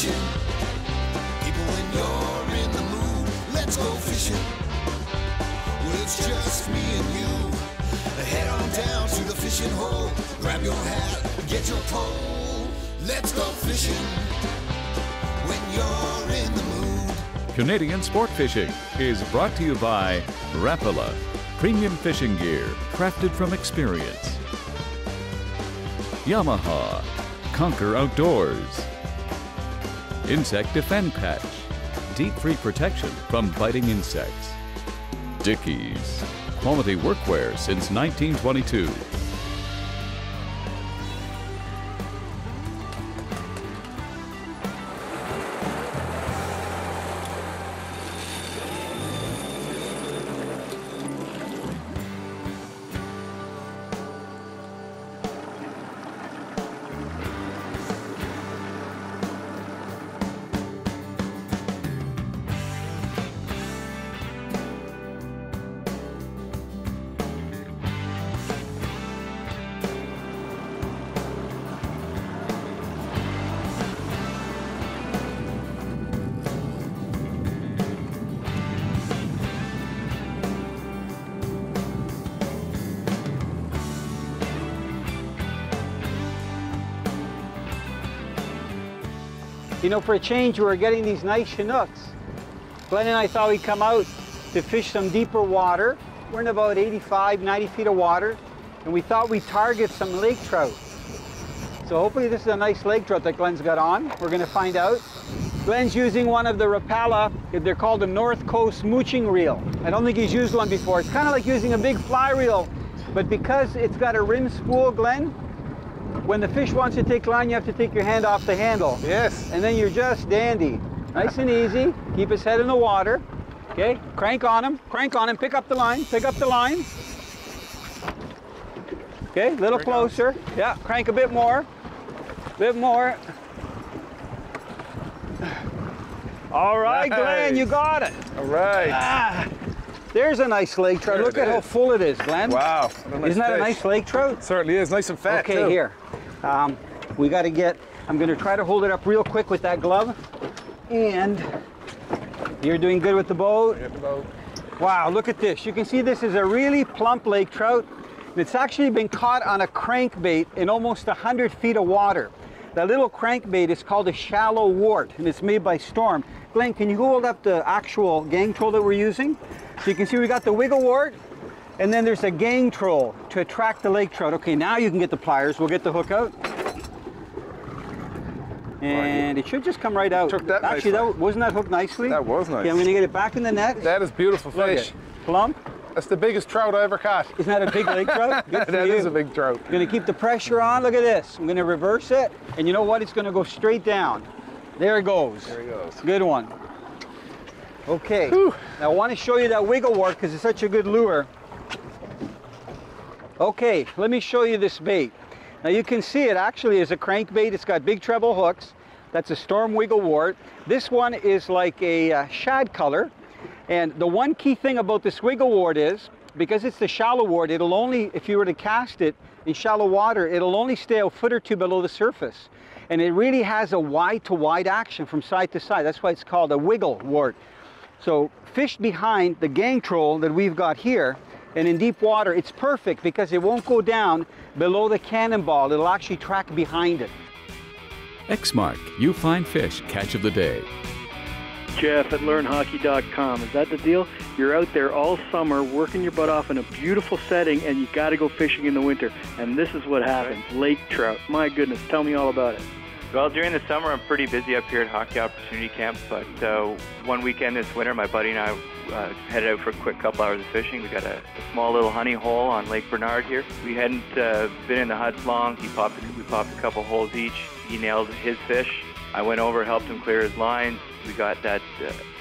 fishing. People, when you're in the mood, let's go fishing. Well, it's just me and you. Head on down to the fishing hole. Grab your hat, get your pole. Let's go fishing when you're in the mood. Canadian Sport Fishing is brought to you by Rapala, premium fishing gear crafted from experience. Yamaha, conquer outdoors. Insect Defend Patch, deep free protection from biting insects. Dickies, quality workwear since 1922. You know, for a change, we were getting these nice Chinooks. Glenn and I thought we'd come out to fish some deeper water. We're in about 85, 90 feet of water, and we thought we'd target some lake trout. So hopefully this is a nice lake trout that Glenn's got on. We're gonna find out. Glenn's using one of the Rapala, they're called the North Coast Mooching Reel. I don't think he's used one before. It's kind of like using a big fly reel, but because it's got a rim spool, Glenn, when the fish wants to take line, you have to take your hand off the handle. Yes. And then you're just dandy. Nice and easy. Keep his head in the water. Okay, crank on him, pick up the line, pick up the line. Okay, a little closer. Yeah, crank a bit more. Bit more. All right, Nice. Glenn, you got it. All right. Ah, there's a nice lake trout. There Look it at how is. full it is, Glenn. Wow. What a nice Isn't that a fish. nice lake trout? It certainly is. Nice and fat, Okay, too. here. We got to get, I'm going to try to hold it up real quick with that glove. And you're doing good with the boat. Get the boat. Wow, look at this. You can see this is a really plump lake trout. It's actually been caught on a crankbait in almost 100 feet of water. That little crankbait is called a shallow wart, and it's made by Storm. Glenn, can you hold up the actual gang troll that we're using? So you can see we got the wiggle wart, and then there's a gang troll to attract the lake trout. Okay, now you can get the pliers. We'll get the hook out. And it should just come right out. Took that Actually, nicely. wasn't that hooked nicely? That was nice. Okay, I'm going to get it back in the net. That is beautiful Look fish. it. Plump. That's the biggest trout I ever caught. Isn't that a big lake trout? Good for That you. is a big trout. I'm going to keep the pressure on. Look at this. I'm going to reverse it. And you know what? It's going to go straight down. There it goes. There he goes. Good one. Okay. Whew. Now I want to show you that wiggle wart because it's such a good lure. Okay, let me show you this bait. Now you can see it actually is a crankbait. It's got big treble hooks. That's a Storm wiggle wart. This one is like a shad color. And the one key thing about this wiggle wart is, because it's the shallow wart, it'll only, if you were to cast it in shallow water, it'll only stay a foot or two below the surface. And it really has a wide to wide action from side to side. That's why it's called a wiggle wart. So fish behind the gang troll that we've got here, and in deep water, it's perfect because it won't go down below the cannonball. It'll actually track behind it. Xmark, you find fish catch of the day. Jeff at learnhockey.com. Is that the deal? You're out there all summer working your butt off in a beautiful setting and you got to go fishing in the winter. And this is what happens. Lake trout. My goodness. Tell me all about it. Well, during the summer, I'm pretty busy up here at Hockey Opportunity Camp, but one weekend this winter, my buddy and I headed out for a quick couple hours of fishing. We got a small little honey hole on Lake Bernard here. We hadn't been in the huts long. We popped a couple holes each. He nailed his fish. I went over, helped him clear his lines. We got that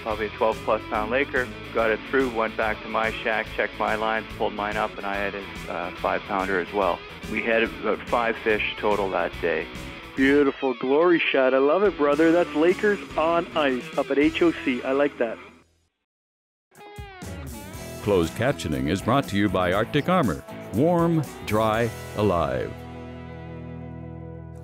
probably a 12-plus pound laker. Got it through, went back to my shack, checked my lines, pulled mine up, and I had his 5-pounder as well. We had about 5 fish total that day. Beautiful glory shot. I love it, brother. That's Lakers on ice up at HOC. I like that. Closed captioning is brought to you by Arctic Armor. Warm, dry, alive.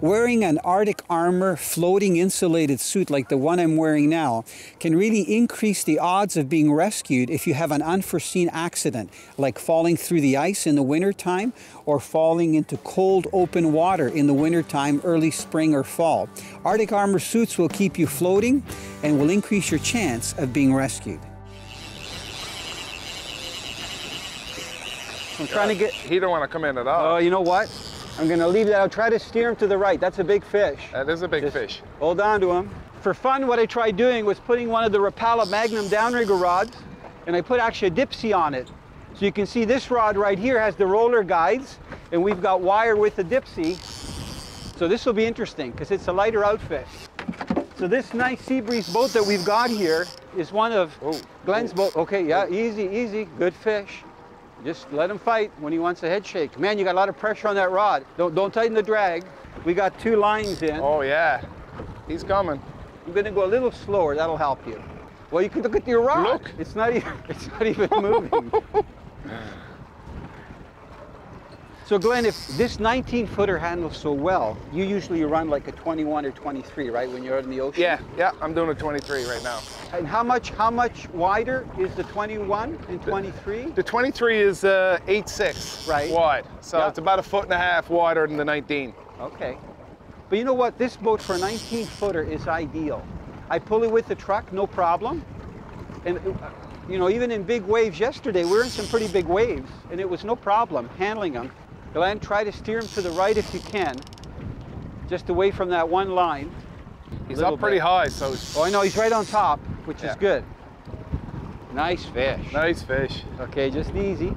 Wearing an Arctic armor floating insulated suit like the one I'm wearing now can really increase the odds of being rescued if you have an unforeseen accident, like falling through the ice in the wintertime or falling into cold open water in the wintertime, early spring or fall. Arctic armor suits will keep you floating and will increase your chance of being rescued. I'm trying to get... He don't want to come in at all. Oh, you know what? I'm going to leave that. I'll try to steer him to the right. That's a big fish. That is a big fish. Hold on to him. For fun, what I tried doing was putting one of the Rapala Magnum downrigger rods, and I put actually a dipsy on it. So you can see this rod right here has the roller guides, and we've got wire with the dipsy. So this will be interesting because it's a lighter outfit. So this nice sea breeze boat that we've got here is one of Glen's boat. Okay, yeah, easy, easy, good fish. Just let him fight when he wants a head shake. Man, you got a lot of pressure on that rod. Don't tighten the drag. We got 2 lines in. Oh yeah, he's coming. I'm gonna go a little slower. That'll help you. Well, you can look at your rod. Look. It's not even moving. So Glen, if this 19-footer handles so well, you usually run like a 21 or 23, right, when you're out in the ocean? Yeah, I'm doing a 23 right now. And how much wider is the 21 and 23? The 23 is 8.6 Right. wide, so Yeah. it's about 1.5 feet wider than the 19. Okay. But you know what? This boat for a 19-footer is ideal. I pull it with the truck, no problem. And you know, even in big waves yesterday, we were in some pretty big waves, and it was no problem handling them. Glen, try to steer him to the right if you can, just away from that one line. He's up pretty high, so... Oh, I know, he's right on top, which is good. Nice fish. Nice fish. Okay, just easy.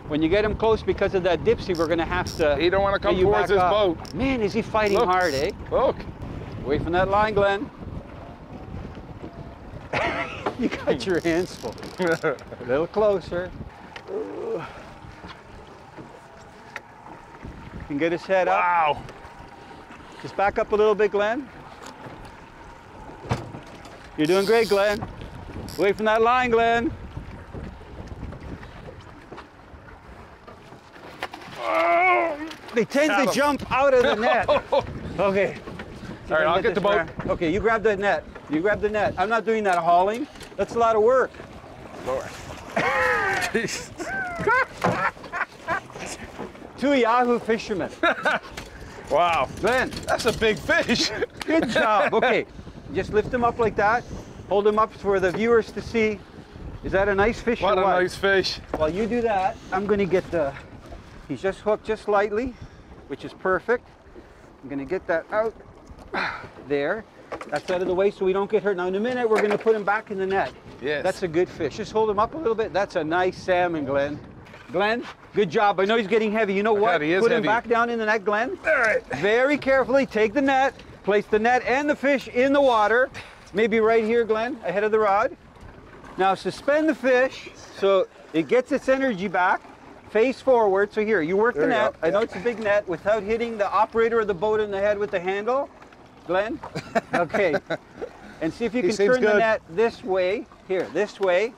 When you get him close because of that dipsy, we're going to have to... He don't want to come towards his boat. Man, is he fighting hard, eh? Look. Away from that line, Glen. You got your hands full. A little closer. You can get his head up. Wow. Just back up a little bit, Glen. You're doing great, Glen. Away from that line, Glen. They tend to jump out of the net. Okay. All right, I'll get the boat. Okay, you grab the net. You grab the net. I'm not doing that hauling. That's a lot of work. Lord. 2 Yahoo fishermen. Wow. Glen, That's a big fish. good job. Okay, just lift him up like that. Hold him up for the viewers to see. Is that a nice fish What or a what? nice fish. While you do that, I'm going to get the... He's just hooked just lightly, which is perfect. I'm going to get that out there. That's out of the way so we don't get hurt. Now in a minute, we're going to put him back in the net. Yes. That's a good fish. Just hold him up a little bit. That's a nice salmon, Glen. Glen, good job. I know he's getting heavy. You know what? He is Put him heavy. back down in the net, Glen. All right. Very carefully, take the net, place the net and the fish in the water. Maybe right here, Glen, ahead of the rod. Now suspend the fish so it gets its energy back. Face forward. So here, you work the net. I know it's a big net without hitting the operator of the boat in the head with the handle. Glen? Okay. And see if you can turn the net this way. Here, this way.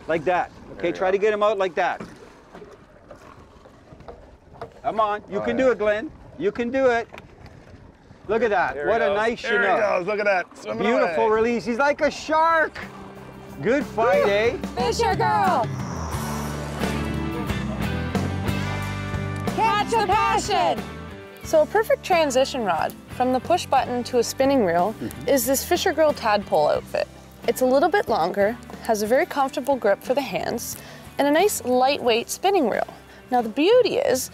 Like that. Okay, try to get him out like that. Come on. You can do it, Glen. You can do it. Look at that. What a nice There he goes. Look at that. Swimming Beautiful away. release. He's like a shark. Good fight, eh? Fisher girl! Catch the passion! So a perfect transition rod from the push button to a spinning reel is this Fisher Girl tadpole outfit. It's a little bit longer, has a very comfortable grip for the hands, and a nice lightweight spinning reel. Now the beauty is,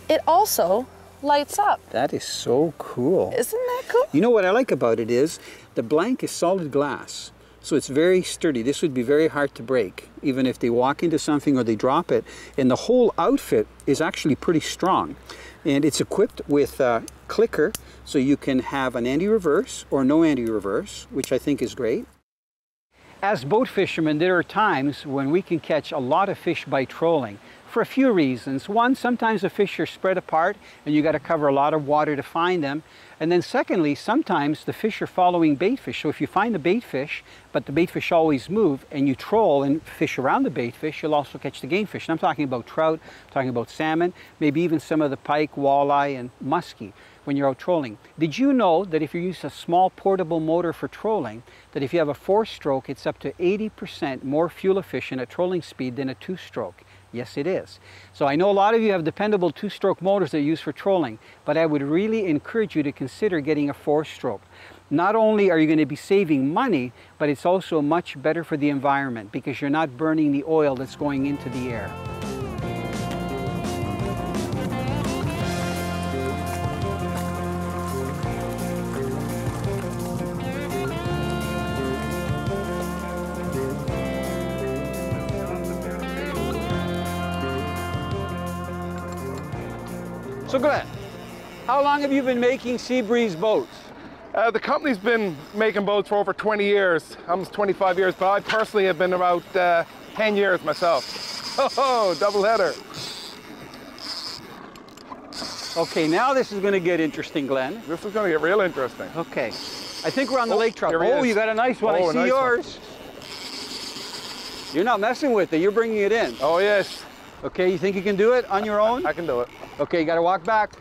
it also lights up. That is so cool. Isn't that cool? You know what I like about it is the blank is solid glass. So it's very sturdy. This would be very hard to break, even if they walk into something or they drop it. And the whole outfit is actually pretty strong. And it's equipped with a clicker, so you can have an anti-reverse or no anti-reverse, which I think is great. As boat fishermen, there are times when we can catch a lot of fish by trolling for a few reasons. One, sometimes the fish are spread apart and you got to cover a lot of water to find them. And then secondly, sometimes the fish are following bait fish. So if you find the bait fish, but the bait fish always move, and you troll and fish around the bait fish, you'll also catch the game fish. And I'm talking about trout, I'm talking about salmon, maybe even some of the pike, walleye, and muskie. when you're out trolling. Did you know that if you use a small portable motor for trolling, that if you have a 4-stroke, it's up to 80% more fuel efficient at trolling speed than a 2-stroke? Yes, it is. So I know a lot of you have dependable 2-stroke motors that you use for trolling, but I would really encourage you to consider getting a 4-stroke. Not only are you going to be saving money, but it's also much better for the environment because you're not burning the oil that's going into the air. So Glenn, how long have you been making Seabreeze boats? The company's been making boats for over 20 years, almost 25 years, but I personally have been about 10 years myself. Oh, double header. Okay, now this is going to get interesting, Glenn. This is going to get real interesting. Okay, I think we're on the Lake Trout. Oh, you got a nice one. Oh, I see nice yours. You're not messing with it. You're bringing it in. Oh, yes. Okay, you think you can do it on your own? I can do it. Okay, you got to walk back.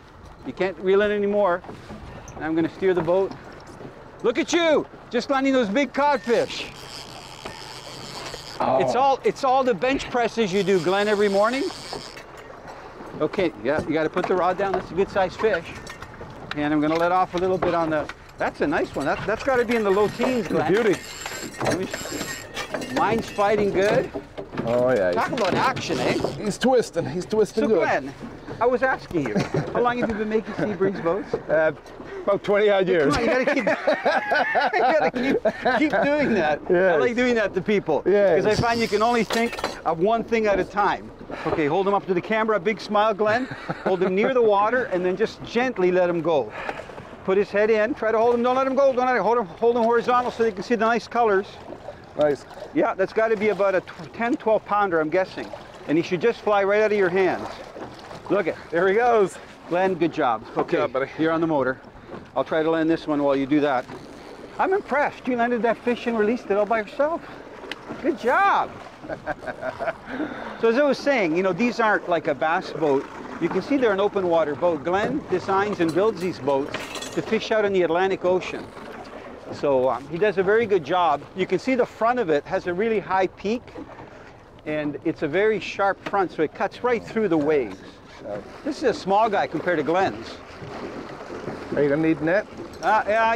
You can't reel in anymore. And I'm going to steer the boat. Look at you, just landing those big codfish. Oh. It's all the bench presses you do, Glenn, every morning. Okay, yeah, you got to put the rod down. That's a good sized fish. And I'm going to let off a little bit on the. That's a nice one. That's got to be in the low teens, Glenn. Beauty. Mine's fighting good. Oh yeah. Talk about action, eh? He's twisting. He's twisting So good. Glenn, I was asking you, how long have you been making Seabreeze boats? About 20 odd years. Come on, you gotta keep doing that. Yes. I like doing that to people. Yes. Because I find you can only think of one thing at a time. Okay, hold him up to the camera, a big smile, Glenn. Hold him near the water and then just gently let him go. Put his head in, try to hold him, don't let him go, don't let him, hold him horizontal so you can see the nice colors. Nice. Yeah, that's got to be about a 10, 12 pounder, I'm guessing. And he should just fly right out of your hands. Look it, there he goes. Glenn, good job. Okay, Good job, buddy. You're on the motor. I'll try to land this one while you do that. I'm impressed. You landed that fish and released it all by yourself. Good job. So as I was saying, you know, these aren't like a bass boat. You can see they're an open water boat. Glenn designs and builds these boats to fish out in the Atlantic Ocean. So he does a very good job. You can see the front of it has a really high peak and it's a very sharp front, so it cuts right through the waves. This is a small guy compared to Glenn's. Are you gonna need net?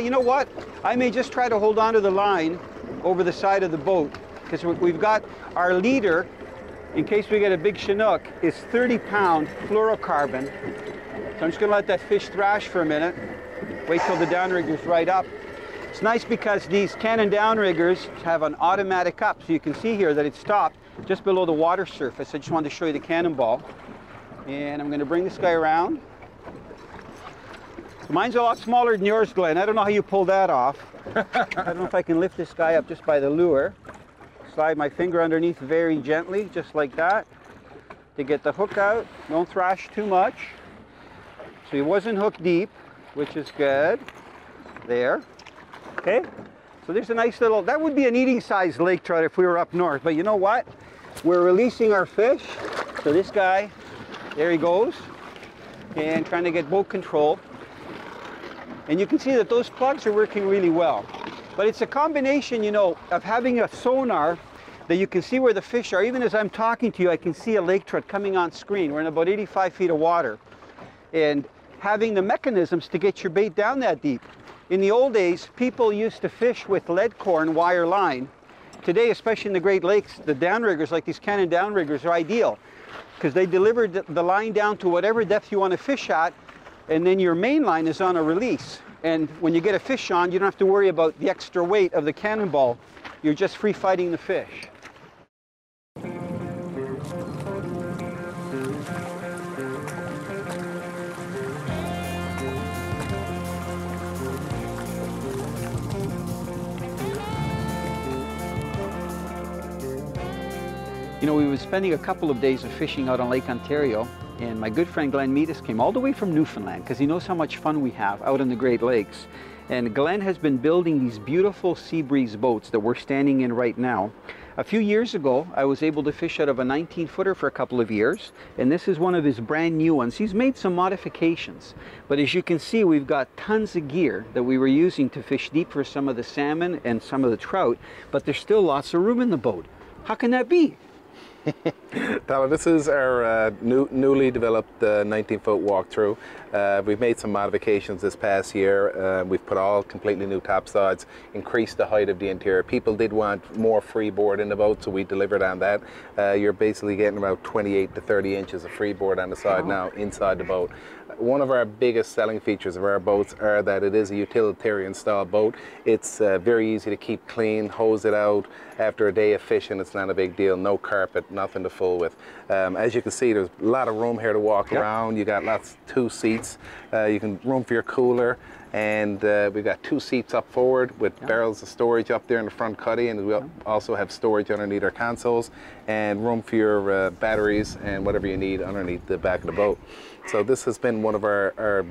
You know what? I may just try to hold on to the line over the side of the boat because we've got our leader, in case we get a big Chinook, is 30-pound fluorocarbon. So I'm just gonna let that fish thrash for a minute. Wait till the downrigger's right up. It's nice because these Cannon downriggers have an automatic up, so you can see here that it stopped just below the water surface. I just wanted to show you the cannonball. And I'm going to bring this guy around. So mine's a lot smaller than yours, Glenn. I don't know how you pull that off. I don't know if I can lift this guy up just by the lure. Slide my finger underneath very gently, just like that, to get the hook out. Don't thrash too much. So he wasn't hooked deep, which is good. There. Okay, so there's a nice little, that would be an eating size lake trout if we were up north, but you know what? We're releasing our fish. So this guy, there he goes, and trying to get boat control. And you can see that those plugs are working really well. But it's a combination, you know, of having a sonar that you can see where the fish are. Even as I'm talking to you, I can see a lake trout coming on screen. We're in about 85 feet of water. And having the mechanisms to get your bait down that deep. In the old days, people used to fish with lead core and wire line. Today, especially in the Great Lakes, the downriggers, like these Cannon downriggers, are ideal because they deliver the line down to whatever depth you want to fish at, and then your main line is on a release. And when you get a fish on, you don't have to worry about the extra weight of the cannonball. You're just free fighting the fish. You know, we were spending a couple of days of fishing out on Lake Ontario, and my good friend Glen Meadus came all the way from Newfoundland because he knows how much fun we have out in the Great Lakes. And Glen has been building these beautiful Seabreeze boats that we're standing in right now. A few years ago, I was able to fish out of a 19-footer for a couple of years, and this is one of his brand new ones. He's made some modifications, but as you can see, we've got tons of gear that we were using to fish deep for some of the salmon and some of the trout, but there's still lots of room in the boat. How can that be? Italo, this is our newly developed 19-foot walkthrough. We've made some modifications this past year. We've put all completely new topsides, increased the height of the interior. People did want more freeboard in the boat, so we delivered on that. You're basically getting about 28 to 30 inches of freeboard on the side now inside the boat. One of our biggest selling features of our boats are that it is a utilitarian style boat. It's very easy to keep clean, hose it out after a day of fishing. It's not a big deal. No carpet, nothing to fool with. As you can see, there's a lot of room here to walk around. You got two seats. You can room for your cooler, and we've got 2 seats up forward with barrels of storage up there in the front cuddy, and we also have storage underneath our consoles and room for your batteries and whatever you need underneath the back of the boat. So this has been one of our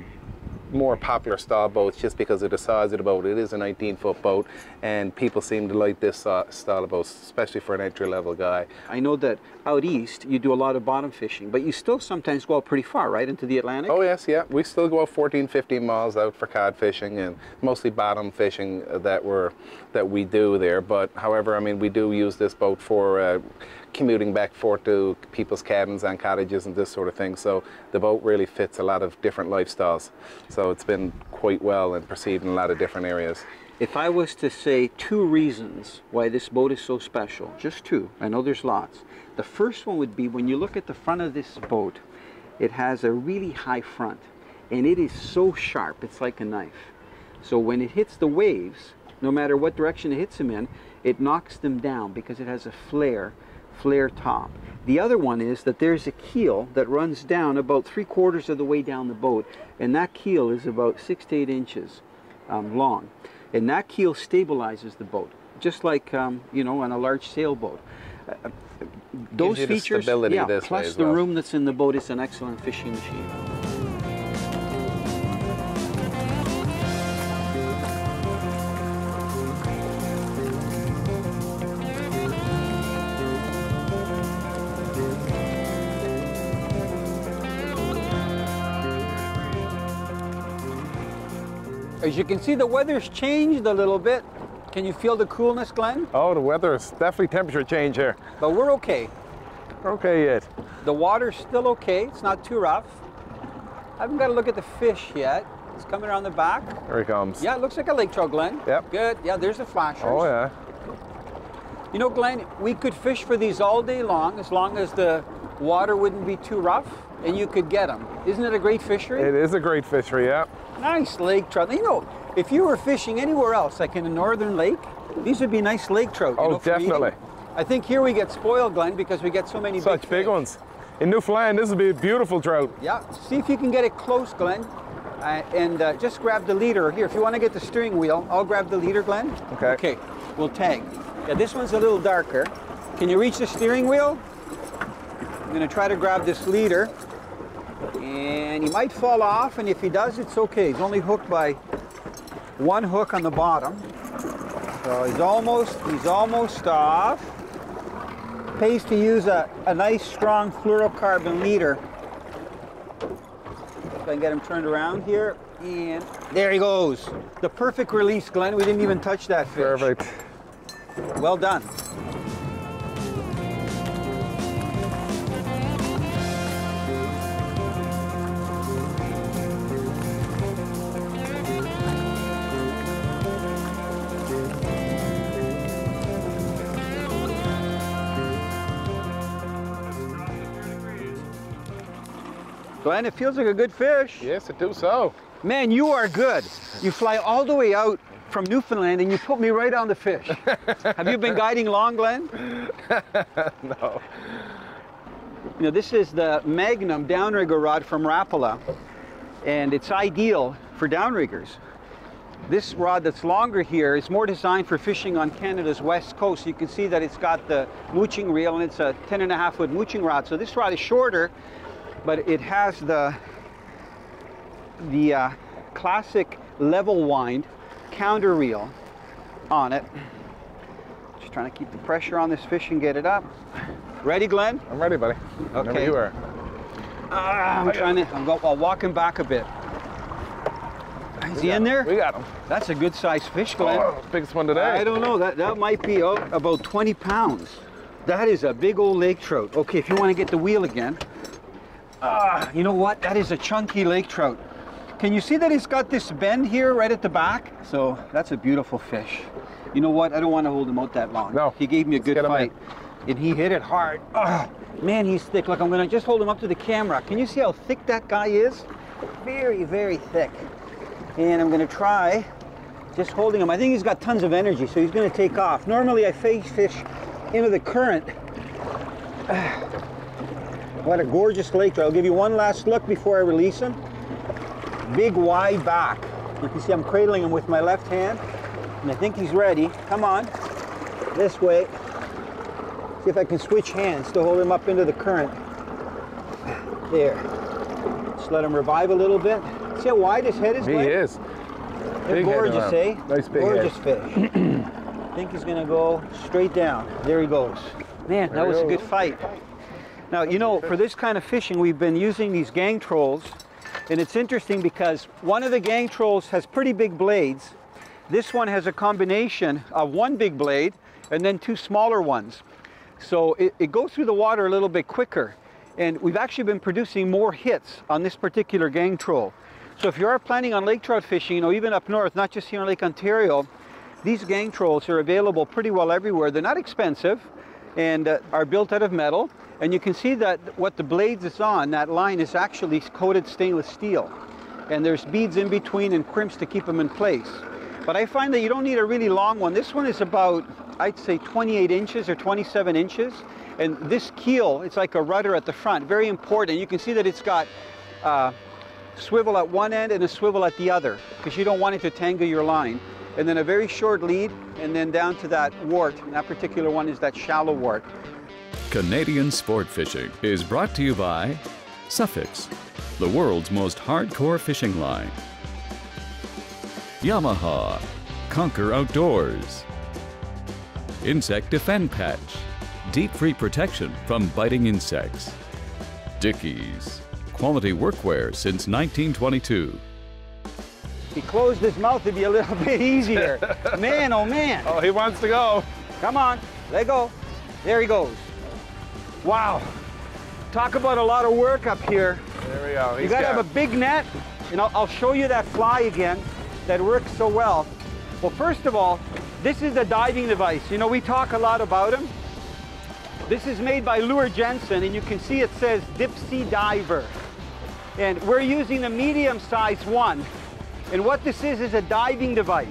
more popular style boats just because of the size of the boat. It is a 19-foot boat, and people seem to like this style of boat, especially for an entry-level guy. I know that out east you do a lot of bottom fishing, but you still sometimes go out pretty far, right, into the Atlantic? Oh yes, yeah. We still go out 14, 15 miles out for cod fishing, and mostly bottom fishing that we do there. But however, I mean, we do use this boat for commuting back and forth to people's cabins and cottages and this sort of thing. So the boat really fits a lot of different lifestyles. So it's been quite well and perceived in a lot of different areas. If I was to say 2 reasons why this boat is so special, just 2, I know there's lots. The first one would be when you look at the front of this boat, it has a really high front, and it is so sharp, it's like a knife. So when it hits the waves, no matter what direction it hits them in, it knocks them down because it has a flare top. The other one is that there's a keel that runs down about 3/4 of the way down the boat, and that keel is about 6 to 8 inches long, and that keel stabilizes the boat, just like you know, on a large sailboat. Those features, plus the room that's in the boat, is an excellent fishing machine. As you can see, the weather's changed a little bit. Can you feel the coolness, Glenn? Oh, the weather is definitely temperature change here. But we're okay. We're okay yet. The water's still okay. It's not too rough. I haven't got to look at the fish yet. It's coming around the back. There he comes. Yeah, it looks like a lake trout, Glenn. Yep. Good. Yeah, there's the flashers. Oh, yeah. You know, Glenn, we could fish for these all day long as the water wouldn't be too rough, and you could get them. Isn't it a great fishery? It is a great fishery, yeah. Nice lake trout. You know, if you were fishing anywhere else, like in a northern lake, these would be nice lake trout. Oh, definitely. I think here we get spoiled, Glenn, because we get so many big ones. In Newfoundland, this would be a beautiful trout. Yeah. See if you can get it close, Glenn, and just grab the leader. Here, if you want to get the steering wheel, I'll grab the leader, Glenn. Okay. Okay. We'll tag. Yeah, this one's a little darker. Can you reach the steering wheel? I'm going to try to grab this leader. And he might fall off, and if he does, it's okay. He's only hooked by 1 hook on the bottom. So he's almost off. Pays to use a nice strong fluorocarbon leader. If I can get him turned around here, and there he goes. The perfect release, Glenn. We didn't even touch that fish. Perfect. Well done. Glenn, it feels like a good fish. Yes, it do so. Man, you are good. You fly all the way out from Newfoundland and you put me right on the fish. Have you been guiding long, Glenn? No. You know, this is the Magnum downrigger rod from Rapala, and it's ideal for downriggers. This rod that's longer here is more designed for fishing on Canada's west coast. You can see that it's got the mooching reel, and it's a 10.5-foot mooching rod. So this rod is shorter, but it has the classic level wind counter reel on it. Just trying to keep the pressure on this fish and get it up. Ready, Glenn? I'm ready, buddy. Okay. Whenever you are. I'll walk him back a bit. Is he in there? We got him. That's a good sized fish, Glenn. Oh, biggest one today. I don't know, that might be about 20 pounds. That is a big old lake trout. Okay, if you want to get the wheel again. You know what? That is a chunky lake trout. Can you see that it's got this bend here right at the back? So that's a beautiful fish. You know what? I don't want to hold him out that long. No. He gave me a good fight. And he hit it hard. Man, he's thick. Look, I'm going to just hold him up to the camera. Can you see how thick that guy is? Very, very thick. And I'm going to try just holding him. I think he's got tons of energy, so he's going to take off. Normally I face fish into the current. What a gorgeous lake trout. I'll give you one last look before I release him. Big wide back. You can see I'm cradling him with my left hand. And I think he's ready. Come on. This way. See if I can switch hands to hold him up into the current. There. Just let him revive a little bit. See how wide his head is, Glenn? He is. They're gorgeous, eh? Nice big gorgeous head. fish. I think he's gonna go straight down. There he goes. Man, that was a good fight. Now, you know, for this kind of fishing, we've been using these gang trolls. And it's interesting because one of the gang trolls has pretty big blades. This one has a combination of one big blade and then two smaller ones. So it goes through the water a little bit quicker. And we've actually been producing more hits on this particular gang troll. So if you are planning on lake trout fishing, you know, even up north, not just here in Lake Ontario, these gang trolls are available pretty well everywhere. They're not expensive and are built out of metal. And you can see that what the blades is on, that line is actually coated stainless steel. And there's beads in between and crimps to keep them in place. But I find that you don't need a really long one. This one is about, I'd say 28 inches or 27 inches. And this keel, it's like a rudder at the front, very important. You can see that it's got swivel at one end and a swivel at the other, because you don't want it to tangle your line. And then a very short lead, and then down to that wart. And that particular one is that shallow wart. Canadian sport fishing is brought to you by Suffix, the world's most hardcore fishing line. Yamaha, Conquer Outdoors. Insect Defend Patch, deep-free protection from biting insects. Dickies, quality workwear since 1922. If he closed his mouth, it'd be a little bit easier. Man, oh man. Oh, he wants to go. Come on, let go. There he goes. Wow. Talk about a lot of work up here. There we go. You gotta have a big net, and I'll show you that fly again that works so well. Well, first of all, this is the diving device. You know, we talk a lot about them. This is made by Lure Jensen, and you can see it says Dip Sea Diver. And we're using the medium-sized one. And what this is a diving device.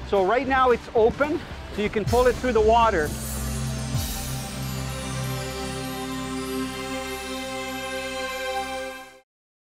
So right now it's open, so you can pull it through the water.